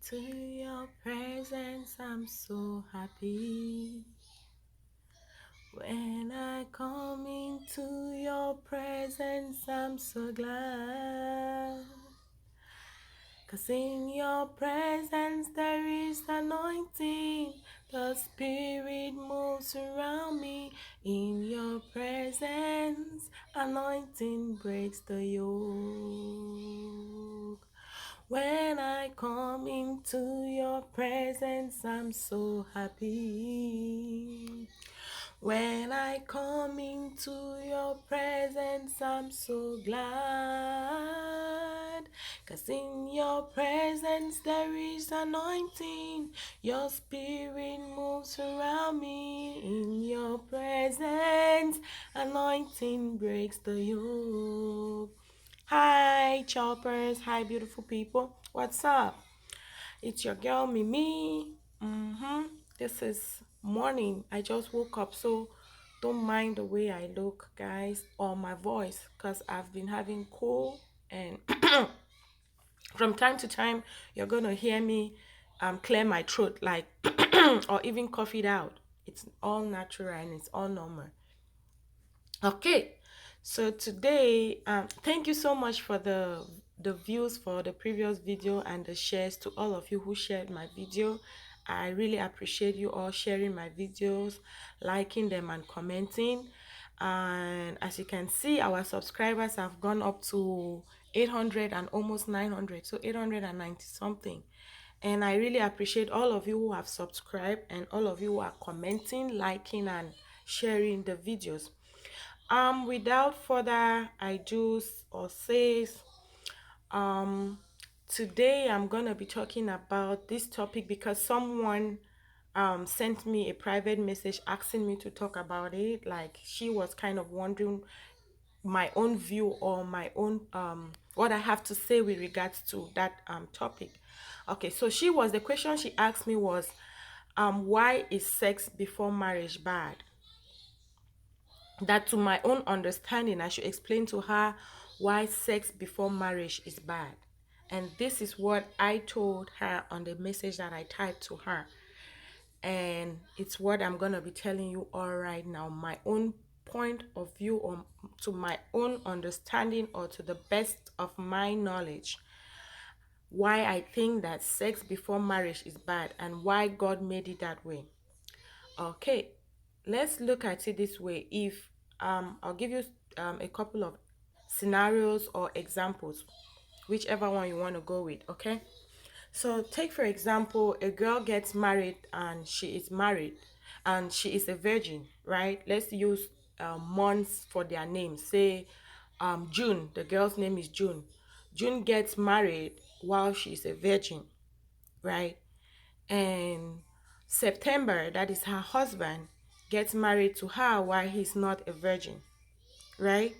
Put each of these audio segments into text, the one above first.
To your presence, I'm so happy. When I come into your presence, I'm so glad. 'Cause in your presence there is anointing. The Spirit moves around me. In your presence, anointing breaks the yoke. When I come into your presence, I'm so happy. When I come into your presence, I'm so glad. 'Cause in your presence there is anointing. Your spirit moves around me. In your presence, anointing breaks the yoke. Hi, choppers. Hi, beautiful people. What's up? It's your girl, Mimi. This is morning. I just woke up, so don't mind the way I look, guys, or my voice, because I've been having cold, and from time to time, you're going to hear me clear my throat, like, or even cough it out. It's all natural and it's all normal. Okay, so today, thank you so much for the views for the previous video and the shares to all of you who shared my video. I really appreciate you all sharing my videos, liking them and commenting. And as you can see, our subscribers have gone up to 800 and almost 900, so 890 something. And I really appreciate all of you who have subscribed and all of you who are commenting, liking and sharing the videos. Without further ado or says, um today I'm gonna be talking about this topic because someone sent me a private message asking me to talk about it. Like, she was kind of wondering my own view or my own what I have to say with regards to that topic. Okay, so the question she asked me was, why is sex before marriage bad? That, to my own understanding, I should explain to her why sex before marriage is bad. And this is what I told her on the message that I typed to her. And it's what I'm going to be telling you all right now. My own point of view, or to my own understanding, or to the best of my knowledge, why I think that sex before marriage is bad and why God made it that way. Okay, let's look at it this way. If I'll give you a couple of scenarios or examples, whichever one you want to go with. Okay, so take for example, a girl gets married and she is a virgin, right? Let's use months for their names. Say June, the girl's name is June. June gets married while she's a virgin, right? And September, that is her husband, gets married to her while he's not a virgin, right?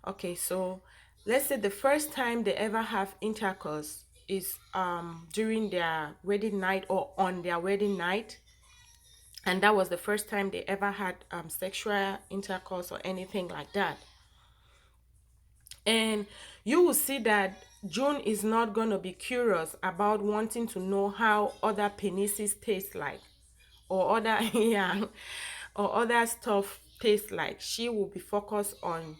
Okay, so let's say the first time they ever have intercourse is during their wedding night or on their wedding night, and that was the first time they ever had sexual intercourse or anything like that. And you will see that June is not going to be curious about wanting to know how other penises taste like, or other yeah, or other stuff tastes like. She will be focused on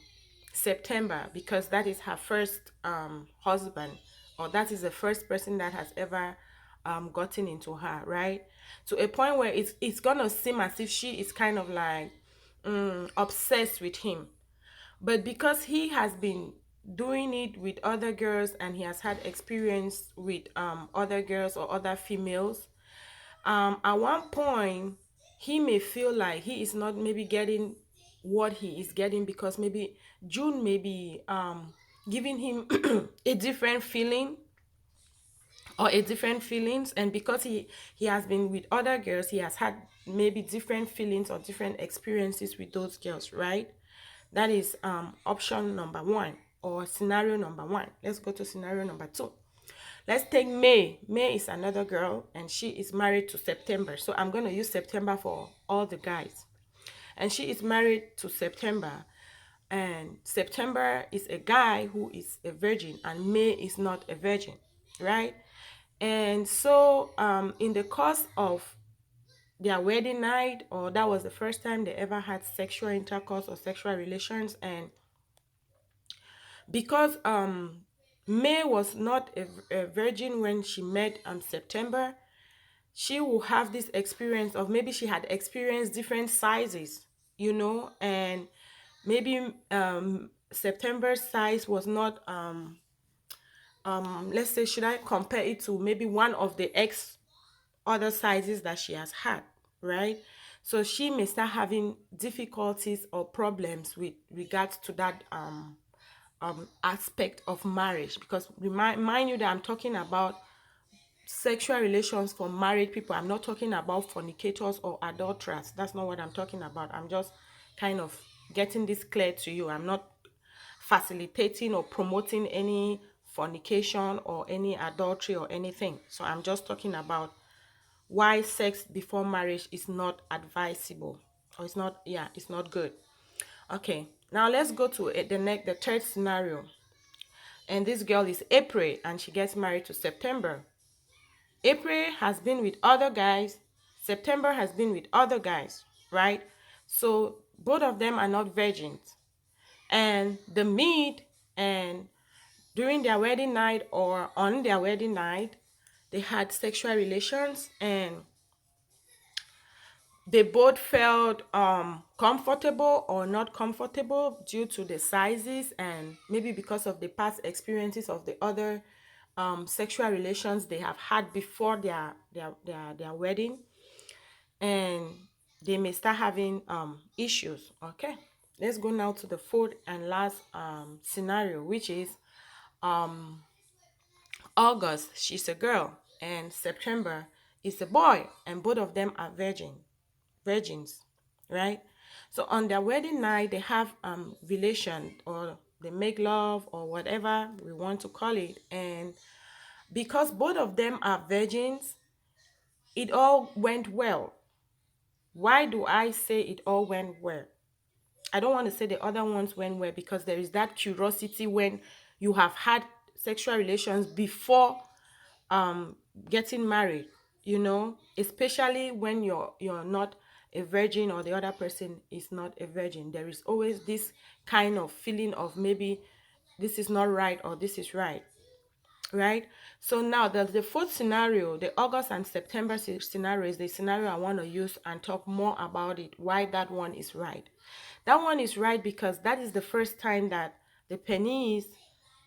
September because that is her first husband, or that is the first person that has ever gotten into her, right? To a point where it's gonna seem as if she is kind of like obsessed with him. But because he has been doing it with other girls and he has had experience with other girls or other females, at one point he may feel like he is not maybe getting what he is getting, because maybe June may be giving him a different feeling or a different feelings, and because he has been with other girls, he has had maybe different feelings or different experiences with those girls, right? That is option number one, or scenario number one. Let's go to scenario number two. Let's take May. May is another girl and she is married to September. So I'm going to use September for all the guys. And she is married to September. And September is a guy who is a virgin and May is not a virgin, right? And so in the course of their wedding night, or that was the first time they ever had sexual intercourse or sexual relations, and because May was not a virgin when she met September, she will have this experience of maybe she had experienced different sizes, and maybe September's size was not let's say, should I compare it to maybe one of the other sizes that she has had, right? So she may start having difficulties or problems with regards to that aspect of marriage, because mind you that I'm talking about sexual relations for married people. I'm not talking about fornicators or adulterers. That's not what I'm talking about. I'm just kind of getting this clear to you. I'm not facilitating or promoting any fornication or any adultery or anything. So I'm just talking about why sex before marriage is not advisable, or it's not good. Okay, now let's go to the third scenario. And this girl is April, and she gets married to September. April has been with other guys. September has been with other guys, right? So both of them are not virgins. And the meet, and during their wedding night or on their wedding night, they had sexual relations, and they both felt comfortable or not comfortable due to the sizes, and maybe because of the past experiences of the other sexual relations they have had before their wedding, and they may start having issues. Okay, let's go now to the fourth and last scenario, which is August, she's a girl, and September is a boy, and both of them are virgins, right? So on their wedding night, they have relation, or they make love, or whatever we want to call it. And because both of them are virgins, it all went well. Why do I say it all went well? I don't want to say the other ones went well, because there is that curiosity when you have had sexual relations before getting married, especially when you're not a virgin, or the other person is not a virgin. There is always this kind of feeling of maybe this is not right or this is right, right? So now the fourth scenario, the August and September scenario, is the scenario I want to use and talk more about it, why that one is right. That one is right because that is the first time that the penis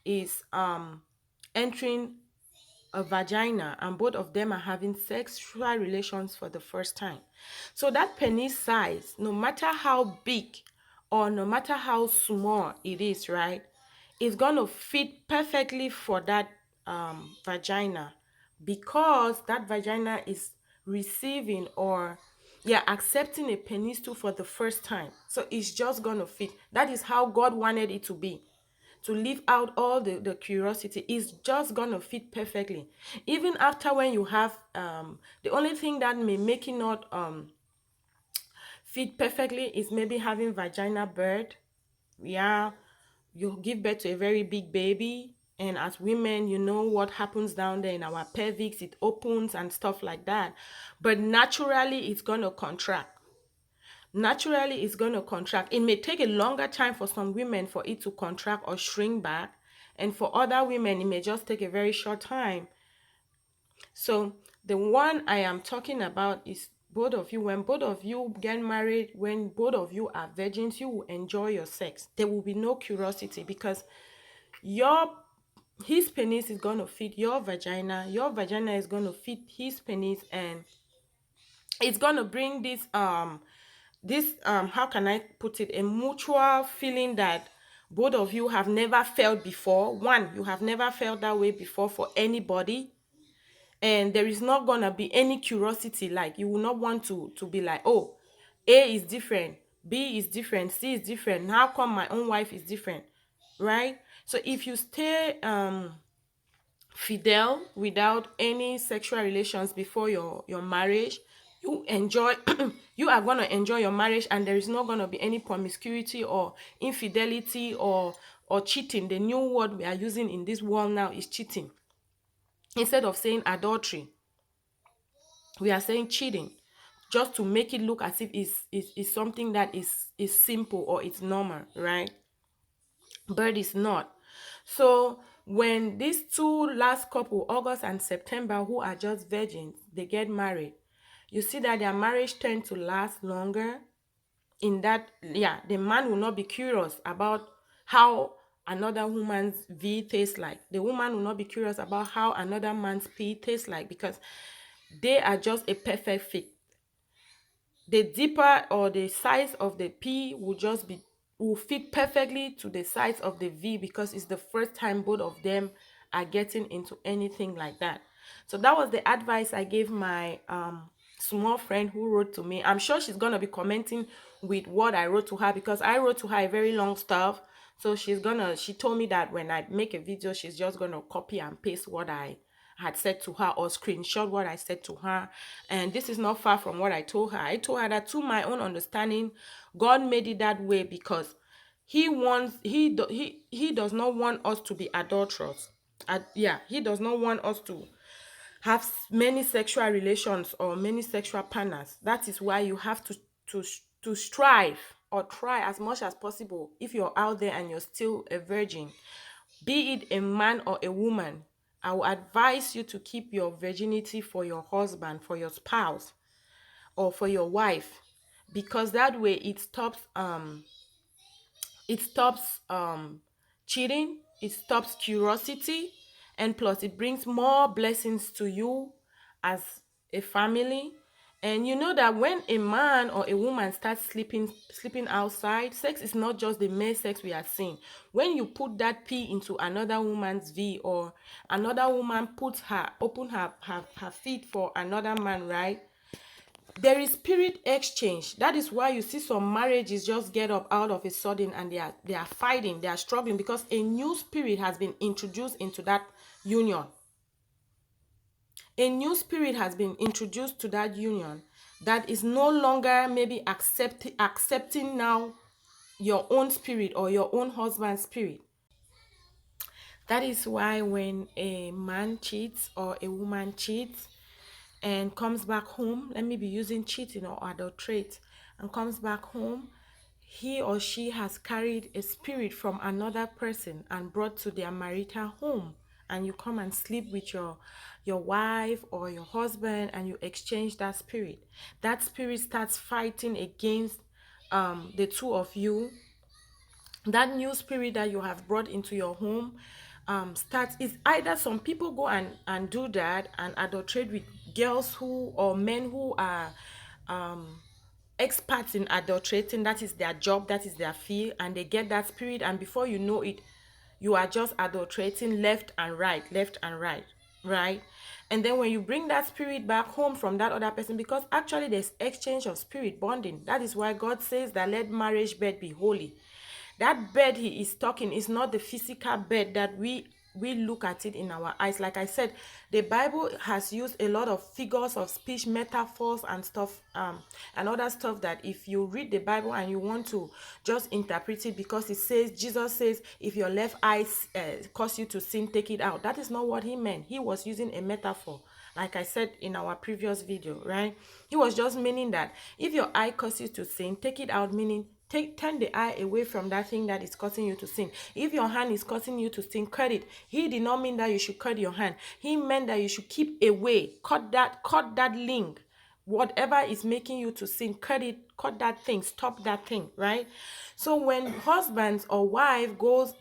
is entering a vagina, and both of them are having sexual relations for the first time. So that penis size, no matter how big or no matter how small it is, right, is going to fit perfectly for that vagina, because that vagina is receiving, or accepting a penis too for the first time. So it's just going to fit. That is how God wanted it to be, to leave out all the curiosity. Is just gonna fit perfectly. Even after, when you have the only thing that may make it not fit perfectly is maybe having vaginal birth. Yeah, you give birth to a very big baby, and as women, you know what happens down there in our pelvics, it opens and stuff like that. But naturally it's gonna contract. Naturally it's going to contract. It may take a longer time for some women for it to contract or shrink back, and for other women it may just take a very short time. So the one I am talking about is both of you. When both of you get married, when both of you are virgins, you will enjoy your sex. There will be no curiosity, because his penis is going to fit your vagina is going to fit his penis, and it's going to bring this how can I put it, a mutual feeling that both of you have never felt before. One, you have never felt that way before for anybody, and there is not gonna be any curiosity. Like, you will not want to be like, oh, A is different, B is different, C is different, how come my own wife is different, right? So if you stay fidel without any sexual relations before your marriage, you enjoy you are going to enjoy your marriage, and there is not going to be any promiscuity or infidelity or cheating. The new word we are using in this world now is cheating. Instead of saying adultery, we are saying cheating, just to make it look as if it's something that is simple or it's normal, right? But it's not. So when these two last couple, August and September, who are just virgins, they get married, you see that their marriage tend to last longer. In that, yeah, the man will not be curious about how another woman's v tastes like. The woman will not be curious about how another man's p tastes like, because they are just a perfect fit. The deeper or the size of the p will fit perfectly to the size of the v, because it's the first time both of them are getting into anything like that. So that was the advice I gave my small friend who wrote to me. I'm sure she's gonna be commenting with what I wrote to her, because I wrote to her a very long stuff. So she told me that when I make a video, she's just gonna copy and paste what I had said to her, or screenshot what I said to her. And this is not far from what I told her. I told her that, to my own understanding, God made it that way because he does not want us to be adulterous. Yeah, he does not want us to have many sexual relations or many sexual partners. That is why you have to to strive or try as much as possible. If you're out there and you're still a virgin, be it a man or a woman, I will advise you to keep your virginity for your husband, for your spouse, or for your wife, because that way it stops cheating, it stops curiosity, and plus it brings more blessings to you as a family. And you know that when a man or a woman starts sleeping outside, sex is not just the mere sex we are seeing. When you put that p into another woman's v, or another woman puts her open her feet for another man, right? There is spirit exchange. That is why you see some marriages just get up out of a sudden, and they are fighting, they are struggling, because a new spirit has been introduced into that union. A new spirit has been introduced to that union that is no longer maybe accepting now your own spirit or your own husband's spirit. That is why when a man cheats or a woman cheats and comes back home, let me be using cheating or adulterate, and comes back home, he or she has carried a spirit from another person and brought to their marital home. And you come and sleep with your wife or your husband, and you exchange that spirit. That spirit starts fighting against the two of you. That new spirit that you have brought into your home starts, is either some people go and do that and adulterate with girls who, or men who are experts in adulterating. That is their job, that is their field, and they get that spirit, and before you know it, you are just adulterating left and right, left and right, right? And then when you bring that spirit back home from that other person, because actually there's exchange of spirit bonding. That is why God says that let marriage bed be holy. That bed he is talking is not the physical bed that we look at it in our eyes. Like I said, the Bible has used a lot of figures of speech, metaphors and stuff, and other stuff, that if you read the Bible and you want to just interpret it, because it says, Jesus says, if your left eye cause you to sin, take it out. That is not what he meant. He was using a metaphor, like I said in our previous video, right? He was just meaning that if your eye causes you to sin, take it out, meaning turn the eye away from that thing that is causing you to sin. If your hand is causing you to sin, cut it. He did not mean that you should cut your hand. He meant that you should keep away, cut that link. Whatever is making you to sin, cut it, cut that thing, stop that thing, right? So when husbands or wife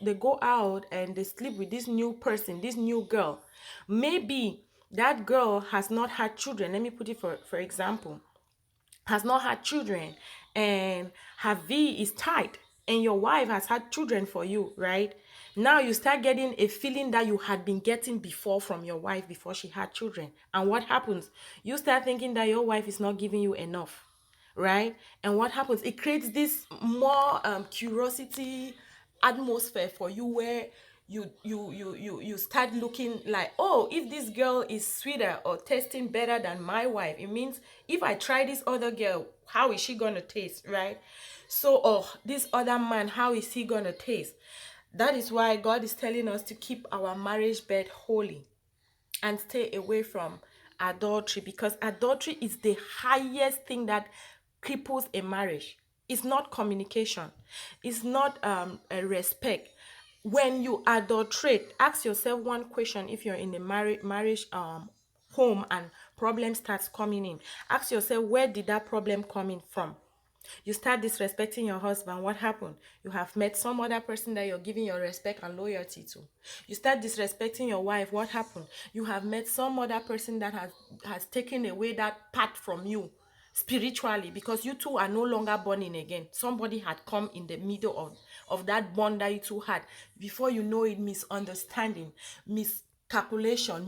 they go out and they sleep with this new person, this new girl, maybe that girl has not had children. Let me put it for example, has not had children, and her V is tight, and your wife has had children for you, right? Now you start getting a feeling that you had been getting before from your wife before she had children. And what happens? You start thinking that your wife is not giving you enough, right? And what happens? It creates this more curiosity atmosphere for you, where you start looking like, oh, if this girl is sweeter or tasting better than my wife, it means if I try this other girl, how is she gonna taste, right? So, oh, this other man, how is he gonna taste? That is why God is telling us to keep our marriage bed holy. and stay away from adultery, because adultery is the highest thing that cripples a marriage. It's not communication, it's not a respect. When you adulterate, ask yourself one question. If you're in a marriage home and problem starts coming in, ask yourself, where did that problem coming from? You start disrespecting your husband, what happened? You have met some other person that you're giving your respect and loyalty to. You start disrespecting your wife, what happened? You have met some other person that has taken away that part from you spiritually, because you two are no longer born again. Somebody had come in the middle of that bond that you two had. Before you know it, misunderstanding, miscalculation,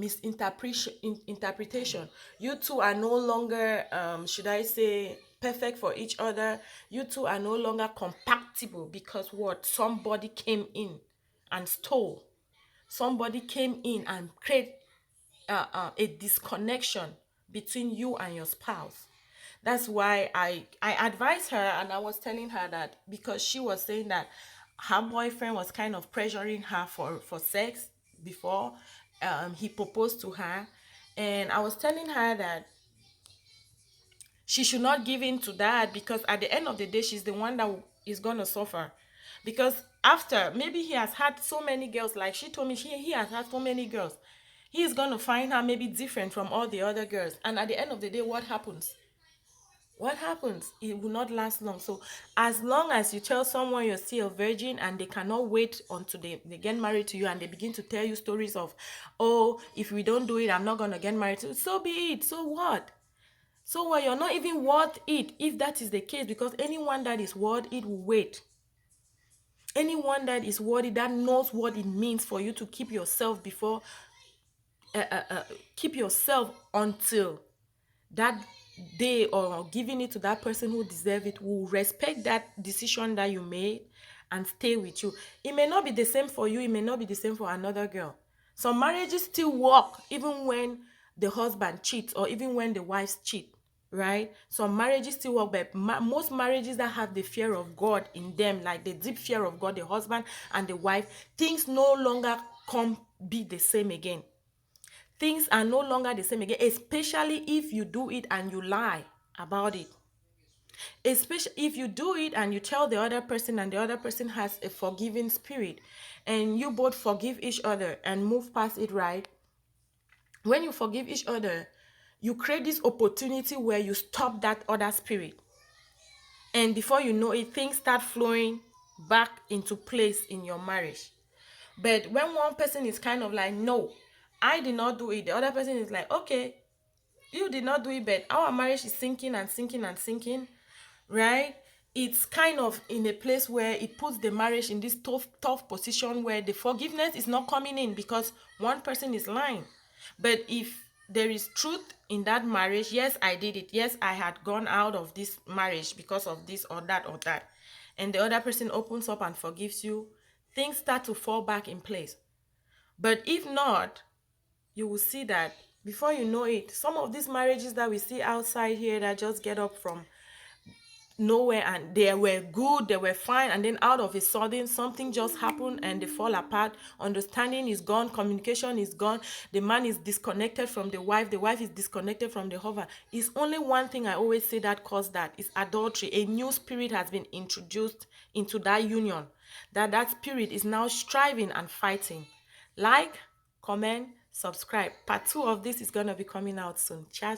interpretation. You two are no longer, should I say, perfect for each other. You two are no longer compatible, because what? Somebody came in and stole. Somebody came in and create a disconnection between you and your spouse. That's why I advised her, and I was telling her that, because she was saying that her boyfriend was kind of pressuring her for sex before he proposed to her. And I was telling her that she should not give in to that, because at the end of the day, she's the one that is going to suffer. Because after, maybe he has had so many girls, like she told me, he has had so many girls. He is going to find her maybe different from all the other girls. And at the end of the day, what happens? What happens? It will not last long. So as long as you tell someone you're still a virgin, and they cannot wait until they get married to you, and they begin to tell you stories of, oh, if we don't do it, I'm not going to get married to you. So be it. So what? So what? You're not even worth it, if that is the case, because anyone that is worth it will wait. Anyone that is worth it, that knows what it means for you to keep yourself before, keep yourself until that day, or giving it to that person who deserve it, will respect that decision that you made and stay with you. It may not be the same for you, it may not be the same for another girl. Some marriages still work even when the husband cheats, or even when the wives cheat, right? Some marriages still work, but most marriages that have the fear of God in them, like the deep fear of God, the husband and the wife, things no longer come be the same again. Things are no longer the same again, especially if you do it and you lie about it. Especially if you do it and you tell the other person, and the other person has a forgiving spirit, and you both forgive each other and move past it, right? When you forgive each other, you create this opportunity where you stop that other spirit. And before you know it, things start flowing back into place in your marriage. But when one person is kind of like, no, I did not do it, the other person is like, okay, you did not do it, but our marriage is sinking and sinking and sinking, right? It's kind of in a place where it puts the marriage in this tough position, where the forgiveness is not coming in because one person is lying. But if there is truth in that marriage, yes, I did it, yes, I had gone out of this marriage because of this or that, and the other person opens up and forgives you, things start to fall back in place. But if not, you will see that before you know it, some of these marriages that we see outside here that just get up from nowhere, and they were good, they were fine, and then out of a sudden something just happened and they fall apart. Understanding is gone, communication is gone, the man is disconnected from the wife is disconnected from the husband. It's only one thing I always say that caused that is adultery. A new spirit has been introduced into that union, that spirit is now striving and fighting. Like, comment, subscribe. Part 2 of this is going to be coming out soon. Ciao.